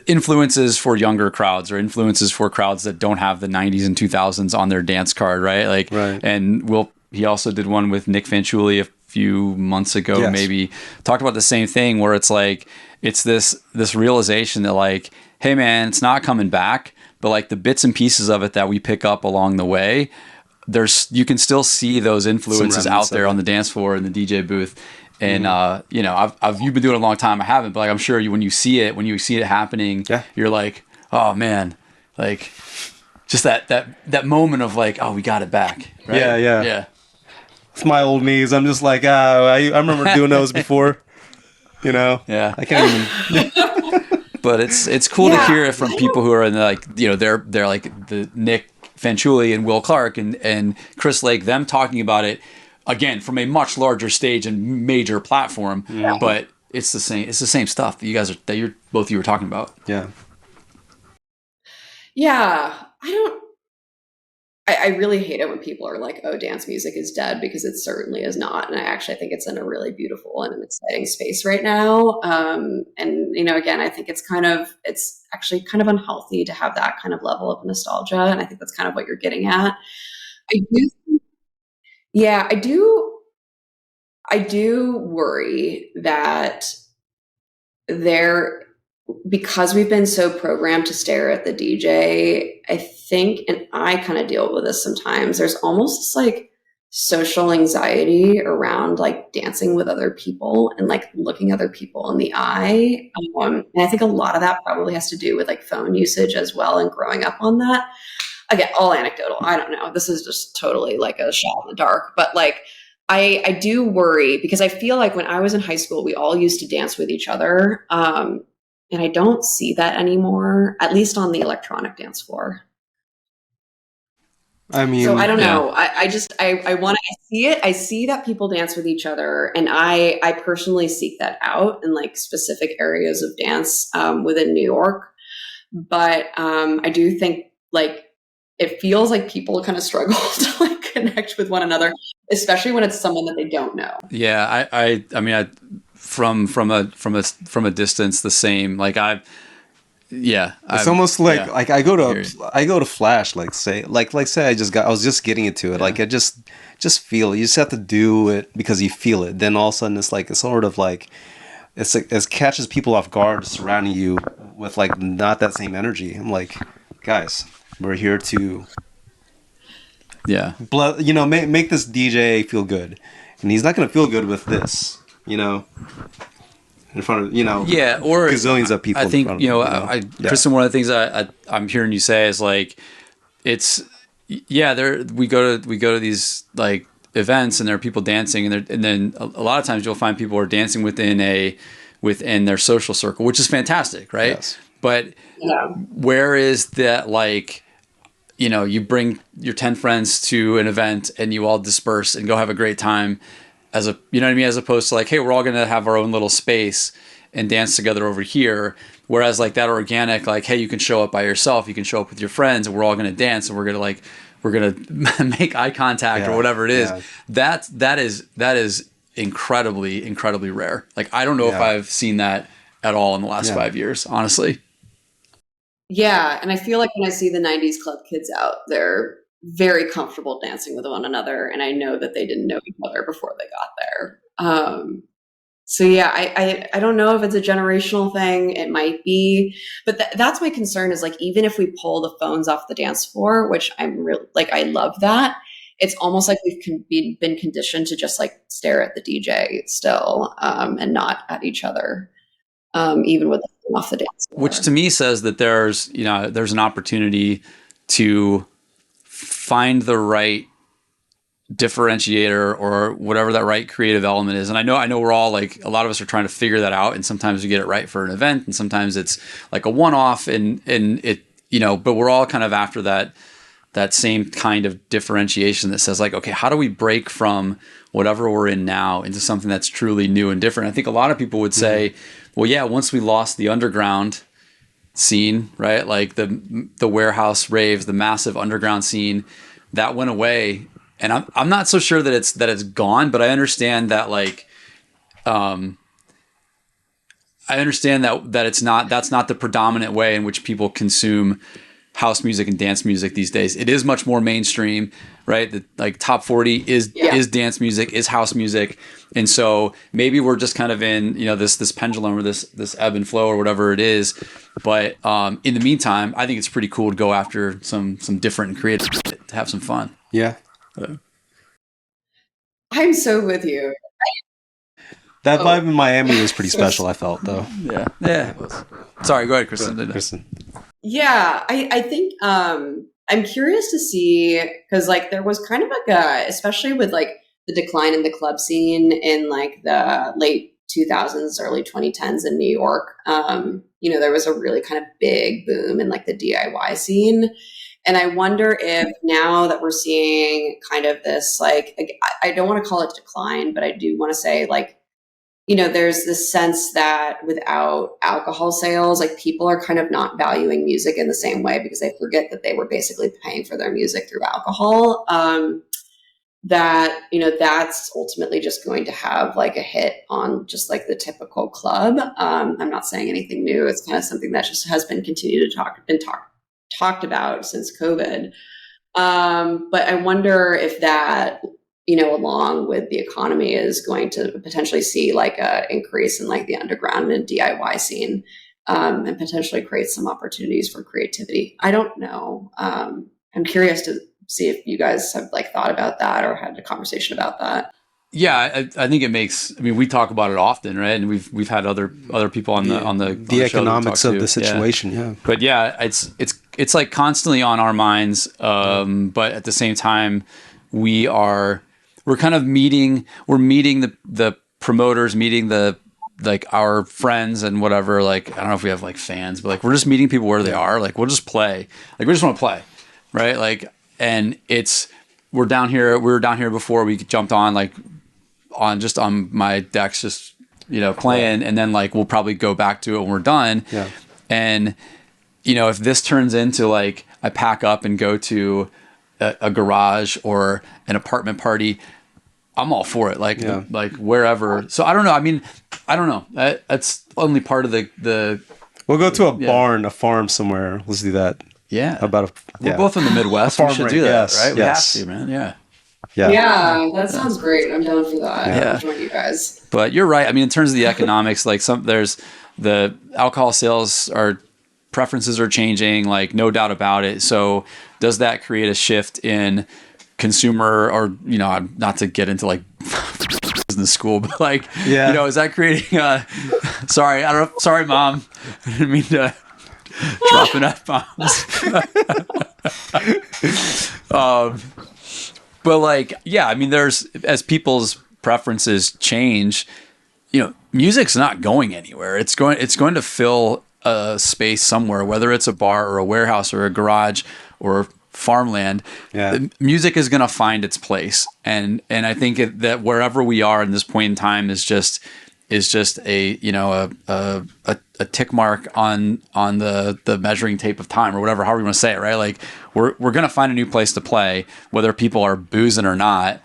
influences for younger crowds, or influences for crowds that don't have the 90s and 2000s on their dance card, right? Like, right. And he also did one with Nick Fanciulli a few months ago, yes. Maybe talked about the same thing, where it's like, it's this realization that like, hey man, it's not coming back, but like the bits and pieces of it that we pick up along the way, you can still see those influences out there on the dance floor in the DJ booth. And you've been doing it a long time. I haven't, but like I'm sure when you see it happening, you're like, oh man, like just that moment of like, oh, we got it back. Right? Yeah. It's my old knees. I'm just like, I remember doing those before. Yeah. I can't even. But it's cool to hear it from people who are in they're like the Nick Fanciulli and Will Clark and Chris Lake, them talking about it again from a much larger stage and major platform. Yeah. But it's the same stuff that you both were talking about. Yeah. Yeah. I really hate it when people are like, oh, dance music is dead, because it certainly is not. And I actually think it's in a really beautiful and an exciting space right now. And, again, I think it's actually kind of unhealthy to have that kind of level of nostalgia. And I think that's kind of what you're getting at. Yeah, I do worry that because we've been so programmed to stare at the DJ, I think, and I kind of deal with this sometimes, there's almost this like social anxiety around like dancing with other people and like looking other people in the eye. And I think a lot of that probably has to do with like phone usage as well and growing up on that. Again, all anecdotal. I don't know. This is just totally like a shot in the dark. But like, I do worry, because I feel like when I was in high school, we all used to dance with each other. And I don't see that anymore, at least on the electronic dance floor. I mean, so I don't know. I want to see it. I see that people dance with each other, and I personally seek that out in like specific areas of dance within New York. But I do think like it feels like people kind of struggle to like connect with one another, especially when it's someone that they don't know. Yeah, I mean, from a distance, the same. Like it's almost like I go to Flash, like say I was just getting into it. Yeah. Like I just feel it. You just have to do it because you feel it. Then all of a sudden it's like it's sort of like it catches people off guard surrounding you with like not that same energy. I'm like, guys, we're here to make this DJ feel good, and he's not going to feel good with this, in front of or gazillions of people. I think Kristen, one of the things I'm hearing you say is like it's we go to these like events and there are people dancing and then a lot of times you'll find people are dancing within their social circle, which is fantastic, right? Yes. But where is that, like, you bring your 10 friends to an event and you all disperse and go have a great time as opposed to like, hey, we're all going to have our own little space and dance together over here. Whereas like that organic, like, hey, you can show up by yourself, you can show up with your friends, and we're all going to dance and we're going to make eye contact or whatever it is. Yeah. That is incredibly, incredibly rare. Like, I don't know if I've seen that at all in the last 5 years, honestly. Yeah, and I feel like when I see the 90s club kids out, they're very comfortable dancing with one another, and I know that they didn't know each other before they got there. So yeah, I don't know if it's a generational thing. It might be, but that's my concern is like, even if we pull the phones off the dance floor, which I'm really like, I love that. It's almost like we've been conditioned to just like stare at the DJ still, and not at each other, even with the phone off the dance floor. Which to me says that there's an opportunity to find the right differentiator or whatever that right creative element is. And I know we're all like, a lot of us are trying to figure that out, and sometimes we get it right for an event and sometimes it's like a one-off and it, but we're all kind of after that same kind of differentiation that says like, okay, how do we break from whatever we're in now into something that's truly new and different? I think a lot of people would say, well, yeah, once we lost the underground scene, right? Like the warehouse raves, the massive underground scene, that went away. And I'm not so sure that it's gone, but I understand that like, I understand that that's not the predominant way in which people consume house music and dance music these days. It is much more mainstream, right? The like top 40 is dance music, is house music. And so maybe we're just kind of in, this pendulum or this ebb and flow or whatever it is. But in the meantime, I think it's pretty cool to go after some different and creative shit, to have some fun. Yeah. I'm so with you. That vibe in Miami was pretty special, I felt, though. Yeah. It was. Sorry, go ahead, Kristen. Yeah, I think I'm curious to see, because like there was kind of like especially with like the decline in the club scene in like the late 2000s, early 2010s in New York. There was a really kind of big boom in like the DIY scene. And I wonder if now that we're seeing kind of this, like, I don't want to call it decline, but I do want to say like, there's this sense that without alcohol sales, like people are kind of not valuing music in the same way because they forget that they were basically paying for their music through alcohol. That, that's ultimately just going to have like a hit on just like the typical club. I'm not saying anything new. It's kind of something that just has been continued to talked about since COVID. But I wonder if that, along with the economy, is going to potentially see like a increase in like the underground and DIY scene, and potentially create some opportunities for creativity. I don't know. I'm curious to see if you guys have like thought about that or had a conversation about that. Yeah, I think it makes. I mean, we talk about it often, right? And we've had other people on the economics of the situation. Yeah. But yeah, it's like constantly on our minds. But at the same time, we're kind of meeting the promoters, meeting the like our friends and whatever. Like, I don't know if we have like fans, but like we're just meeting people where they are. Like, we'll just play. Like, we just want to play, right? Like, and we were down here before we jumped on like on my decks, just playing, and then like we'll probably go back to it when we're done. Yeah. And if this turns into like I pack up and go to a garage or an apartment party, I'm all for it. Like like wherever. So I don't know. I mean, I don't know. That's only part of the. We'll go to a barn, a farm somewhere. Let's do that. Yeah. We're both in the Midwest. We should do that, right? We have to, man. Yeah. Yeah, that sounds great. I'm down for that. Yeah. I'll join you guys. But you're right. I mean, in terms of the economics, like there's the alcohol sales preferences are changing, like no doubt about it. So does that create a shift in consumer, or not to get into like business school, but like is that creating sorry mom, I didn't mean to dropping F-bombs. But like, yeah, I mean, as people's preferences change, music's not going anywhere. It's going to fill a space somewhere, whether it's a bar or a warehouse or a garage or farmland. Music is going to find its place. And I think that wherever we are in this point in time is just a tick mark on the measuring tape of time, or whatever, however you want to say it, right? Like we're going to find a new place to play, whether people are boozing or not.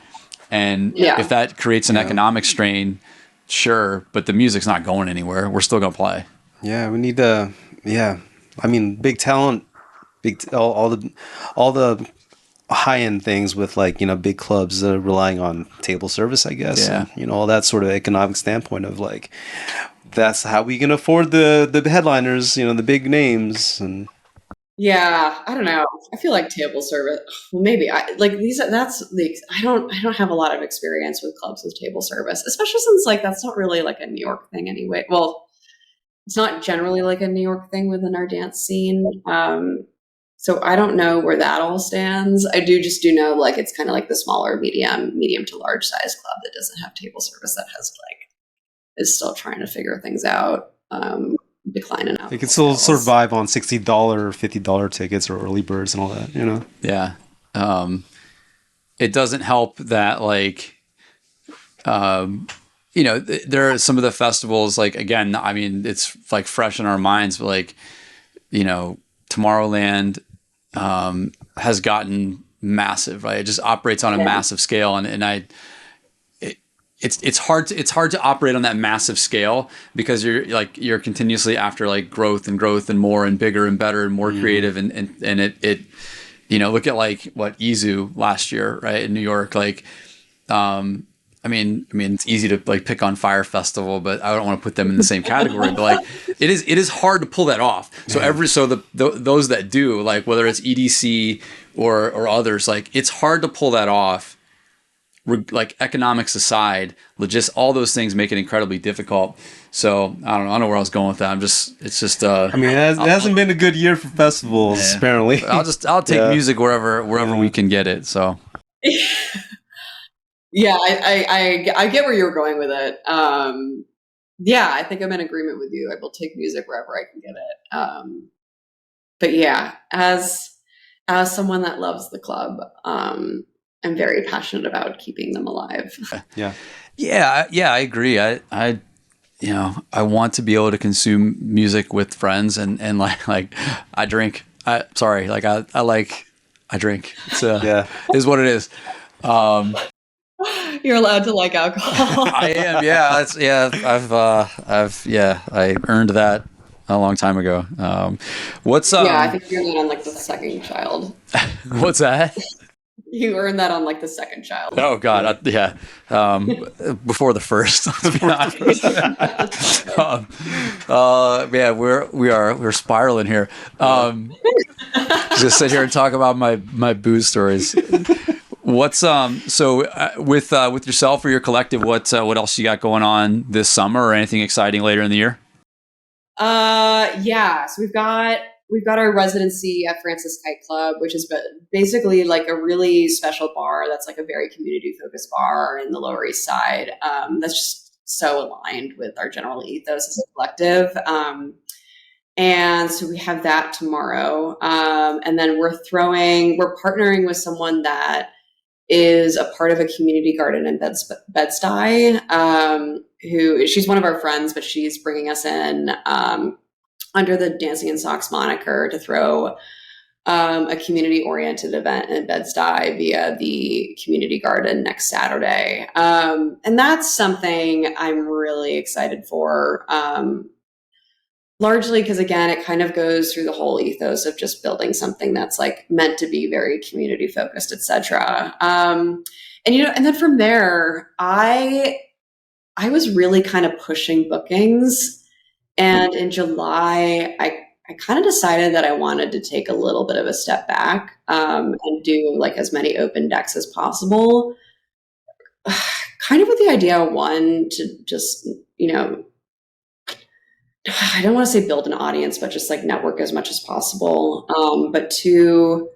And if that creates an economic strain, sure, but the music's not going anywhere. We're still going to play. Yeah, we need to. Yeah, I mean, big talent, all the high end things with like big clubs relying on table service, I guess. Yeah. And, all that sort of economic standpoint of like that's how we can afford the headliners, the big names. And yeah, I don't know. I feel like table service. Well, maybe I like these. That's the. I don't have a lot of experience with clubs with table service, especially since like that's not really like a New York thing anyway. Well, it's not generally like a New York thing within our dance scene. So I don't know where that all stands. I do know like it's kind of like the smaller, medium to large size club that doesn't have table service, that has like is still trying to figure things out. Declining out. It can still survive on $60, $50 tickets or early birds and all that. Yeah. It doesn't help that like, there are some of the festivals, like, again, I mean, it's like fresh in our minds, but like, Tomorrowland has gotten massive, right? It just operates on a massive scale. It's hard to operate on that massive scale because you're continuously after like growth and more and bigger and better and more creative. And it look at like what Izu last year, right? In New York, like, I mean, it's easy to like pick on Fire Festival, but I don't want to put them in the same category. But like, it is hard to pull that off. So those that do, like whether it's EDC or others, like it's hard to pull that off. Like economics aside, all those things make it incredibly difficult. So I don't know where I was going with that. I mean, it hasn't been a good year for festivals, apparently. I'll take music wherever we can get it. So. Yeah, I get where you're going with it. Yeah, I think I'm in agreement with you. I will take music wherever I can get it. But yeah, as someone that loves the club, I'm very passionate about keeping them alive. Yeah, I agree. I I want to be able to consume music with friends and like I drink. I drink. It's is what it is. You're allowed to like alcohol. I am. Yeah. I earned that a long time ago. Yeah, I think you're on like the second child. What's that? You earned that on like the second child. Oh God, before the first. Let's be honest. We're spiraling here. Just sit here and talk about my booze stories. What's with yourself or your collective? What else you got going on this summer, or anything exciting later in the year? So we've got our residency at Francis Kite Club, which is basically like a really special bar that's like a very community focused bar in the Lower East Side. That's just so aligned with our general ethos as a collective. And so we have that tomorrow. And then we're partnering with someone that is a part of a community garden in Bed-Stuy, she's one of our friends, but she's bringing us in under the Dancing in Socks moniker to throw a community-oriented event in Bed-Stuy via the community garden next Saturday. And that's something I'm really excited for, largely because, again, it kind of goes through the whole ethos of just building something that's like meant to be very community-focused, et cetera. And then from there, I was really kind of pushing bookings. And in July, I kind of decided that I wanted to take a little bit of a step back and do like as many open decks as possible. Kind of with the idea, one, to just, I don't want to say build an audience, but just like network as much as possible. But two,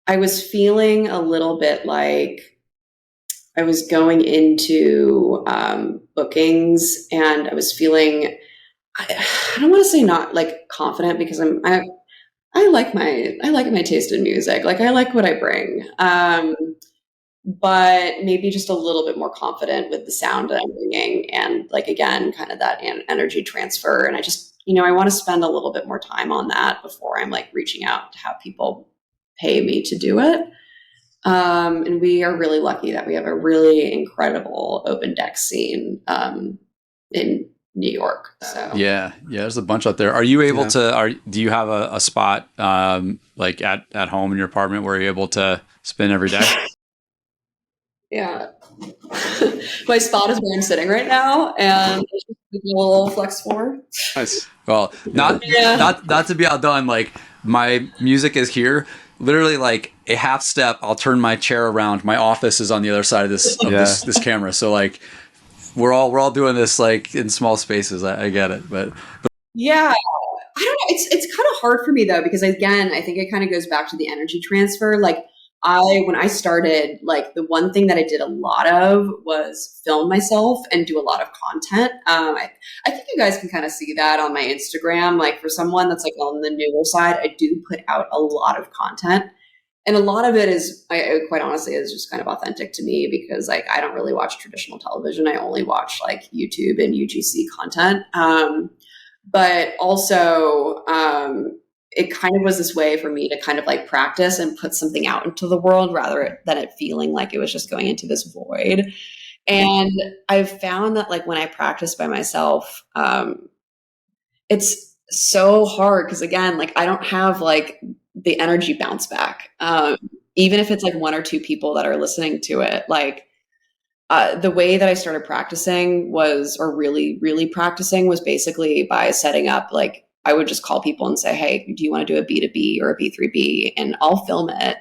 I was feeling a little bit like I was going into bookings and I was feeling, I don't want to say not like confident, because I like my taste in music. Like I like what I bring. But maybe just a little bit more confident with the sound that I'm bringing, and like, again, kind of that energy transfer. And I just, I want to spend a little bit more time on that before I'm like reaching out to have people pay me to do it. And we are really lucky that we have a really incredible open deck scene in New York. So yeah, there's a bunch out there. Are you able to? Do you have a spot like at home in your apartment where you're able to spin every day? Yeah, my spot is where I'm sitting right now, and it's just a little flex floor. Nice. Well, not to be outdone. Like, my music is here. Literally, like a half step, I'll turn my chair around. My office is on the other side of this camera. So like, we're all doing this like in small spaces. I get it, but yeah. I don't know. It's kind of hard for me though, because again, I think it kind of goes back to the energy transfer. Like, when I started, like the one thing that I did a lot of was film myself and do a lot of content. I think you guys can kind of see that on my Instagram. Like, for someone that's like on the newer side, I do put out a lot of content, and a lot of it is, quite honestly, is just kind of authentic to me, because like I don't really watch traditional television. I only watch like YouTube and UGC content. But also, it kind of was this way for me to kind of like practice and put something out into the world, rather than it feeling like it was just going into this void. And I've found that like when I practice by myself, it's so hard, because again, like I don't have like the energy bounce back. Even if it's like one or two people that are listening to it, like the way that I started practicing really practicing was basically by setting up, like, I would just call people and say, hey, do you want to do a B2B or a B3B? And I'll film it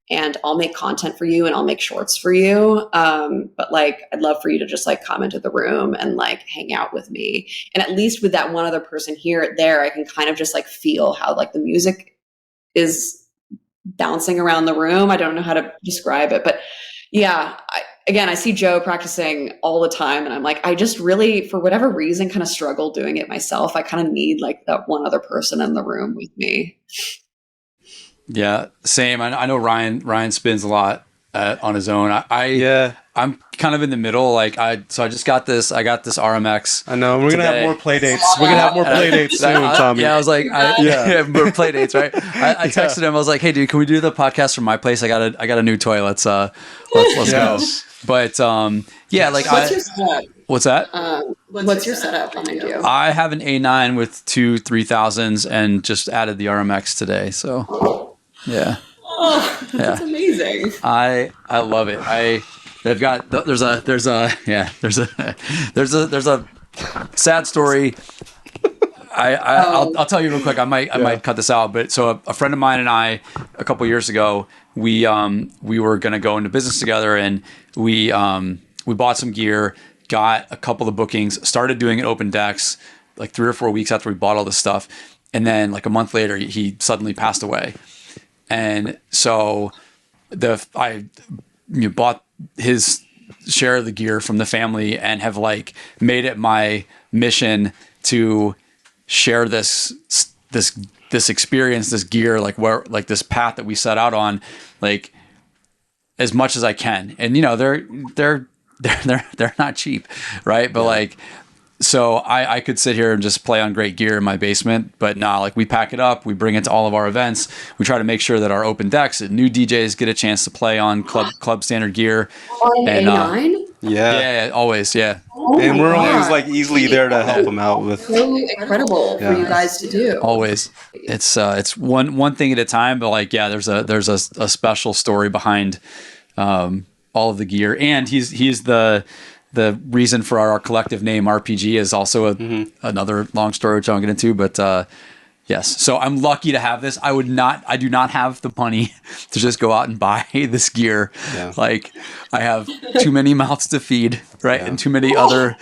and I'll make content for you and I'll make shorts for you. But like, I'd love for you to just like come into the room and like hang out with me. And at least with that one other person there, I can kind of just like feel how like the music is bouncing around the room. I don't know how to describe it, but yeah, I see Joe practicing all the time, and I'm like, I just really, for whatever reason, kind of struggle doing it myself. I kind of need like that one other person in the room with me. Yeah, same. I know Ryan spins a lot. on his own. I'm kind of in the middle. Like I just got this. I got this RMX. I know. We're gonna have more play dates. We're gonna have more play dates soon, Tommy. Yeah, I was like, more play dates, right? I texted him. I was like, hey, dude, can we do the podcast from my place? I got a new toy. Let's go. But like what's your setup? What's that? What's your setup behind you? I have an A9 with two 3000s and just added the RMX today. So yeah. Oh, that's amazing. I love it. They've got there's a sad story. I'll tell you real quick. I might cut this out, but so a friend of mine and I a couple years ago we were gonna go into business together, and we bought some gear, got a couple of bookings, started doing it open decks like 3 or 4 weeks after we bought all this stuff, and then like a month later he suddenly passed away. And so I bought his share of the gear from the family and have like made it my mission to share this experience, this gear, like where like this path that we set out on, like as much as I can. And they're not cheap, right? But like, so I could sit here and just play on great gear in my basement, but like we pack it up, we bring it to all of our events. We try to make sure that our open decks and new DJs get a chance to play on club standard gear. On A9? Yeah, always, yeah. Oh, and we're always like easily there to help them out with. So incredible for you guys to do. Always, it's one thing at a time, but like there's a special story behind all of the gear, and he's the reason for our collective name RPG is also another long story which I won't get into, but yes. So I'm lucky to have this. I do not have the money to just go out and buy this gear. Yeah. Like I have too many mouths to feed, right? Yeah. And too many other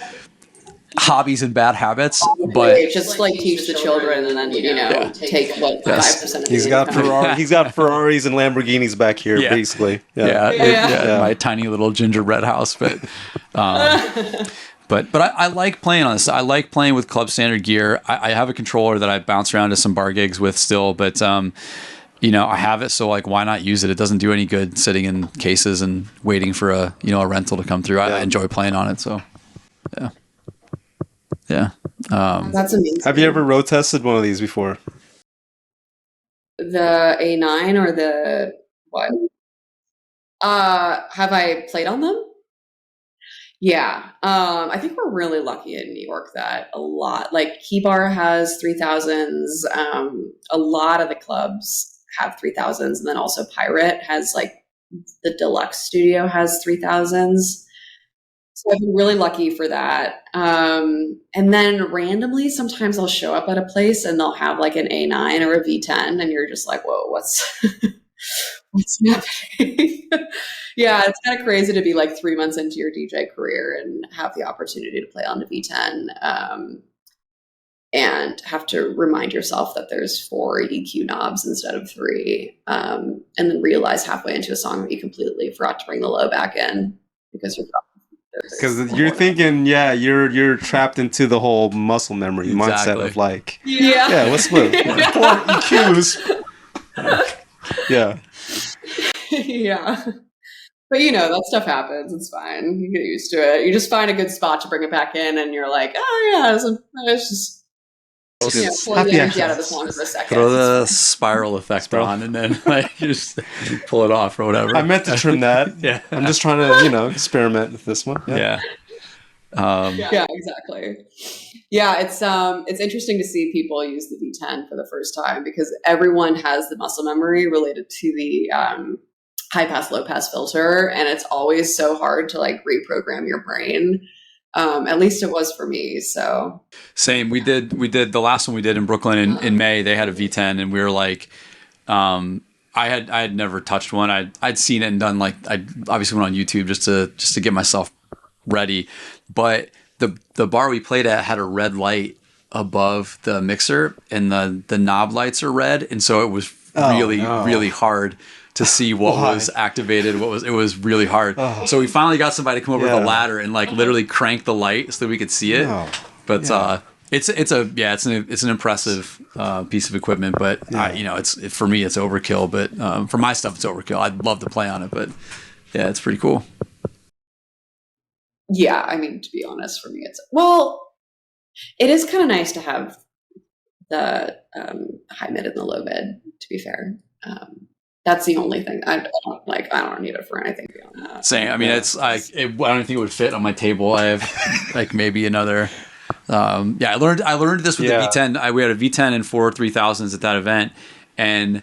hobbies and bad habits, but just like teach the children and then take what 5% of he's got Ferraris and Lamborghinis back here, basically. My tiny little gingerbread house, but but I like playing on this. I like playing with club standard gear. I have a controller that I bounce around to some bar gigs with still, but I have it, so like why not use it? It doesn't do any good sitting in cases and waiting for a rental to come through. I enjoy playing on it, so yeah. That's amazing. Have you ever road tested one of these before? The A9 or the what? Have I played on them? Yeah. I think we're really lucky in New York that a lot, like Key Bar has 3000s. A lot of the clubs have 3000s, and then also Pirate has like the deluxe studio has 3000s. So I've been really lucky for that. And then randomly, sometimes I'll show up at a place and they'll have like an A9 or a V10, and you're just like, whoa, what's happening? Yeah, it's kind of crazy to be like 3 months into your DJ career and have the opportunity to play on the V10 and have to remind yourself that there's 4 EQ knobs instead of 3, and then realize halfway into a song that you completely forgot to bring the low back in because you're thinking, you're trapped into the whole muscle memory mindset of like, let's move 4 EQs. Yeah. But that stuff happens. It's fine. You get used to it. You just find a good spot to bring it back in, and you're like, oh yeah, it's just pull the energy out of the song for a second. Throw the spiral effect on, and then like you just pull it off or whatever. I meant to trim that. Yeah, I'm just trying to experiment with this one. Yeah. Exactly. Yeah, it's interesting to see people use the V10 for the first time because everyone has the muscle memory related to the high pass, low pass filter, and it's always so hard to like reprogram your brain. At least it was for me. So same. We did the last one we did in Brooklyn in May. They had a V10, and we were like, I had never touched one. I'd seen it and done like I obviously went on YouTube just to get myself ready. But the bar we played at had a red light above the mixer, and the knob lights are red, and so it was really hard to see what was activated. It was really hard. So we finally got somebody to come over with a ladder and like literally crank the light so that we could see it. But it's an impressive piece of equipment. But for me it's overkill. But for my stuff it's overkill. I'd love to play on it, but Yeah, it's pretty cool. Yeah, I mean, to be honest, for me, it is kind of nice to have the high mid and the low mid, to be fair. That's the only thing I don't need it for anything beyond that. Same. I mean, it's like I don't think it would fit on my table. I have like maybe another. I learned this with the V10. We had a V10 and 4 3000s at that event, and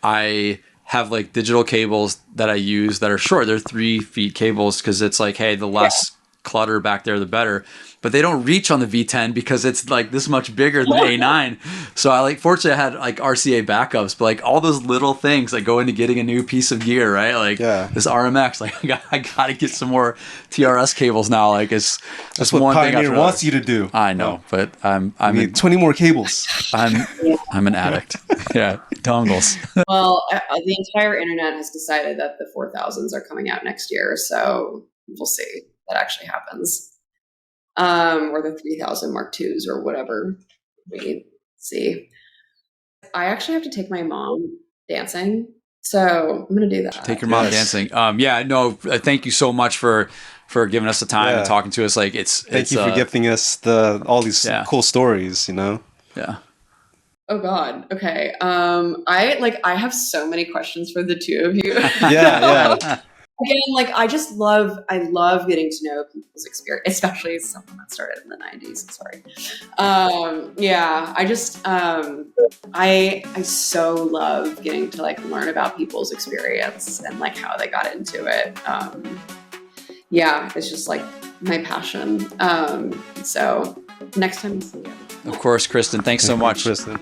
I have like digital cables that I use that are short. They're 3 feet cables because it's like, hey, the less clutter back there, the better. But they don't reach on the V10 because it's like this much bigger than the A9. So fortunately I had like RCA backups, but like all those little things that go into getting a new piece of gear, right? Like this RMX, like I got to get some more TRS cables now. Like that's what one Pioneer thing wants you to do. I know, but I need 20 more cables. I'm an addict. Yeah, dongles. Well, the entire internet has decided that the 4000s are coming out next year, so we'll see if that actually happens. Or the 3000 Mark IIs or whatever. We see. I actually have to take my mom dancing, so I'm going to do that. Take your mom dancing. Thank you so much for giving us the time and talking to us. Like thank you for gifting us all these cool stories, you know? Yeah. Oh God. Okay. I have so many questions for the two of you. Yeah. Again, like I love getting to know people's experience, especially someone that started in the 90s. Sorry. I so love getting to like learn about people's experience and like how they got into it. It's just like my passion. So next time I see you. Of course, Kristen. Thanks so much. Kristen.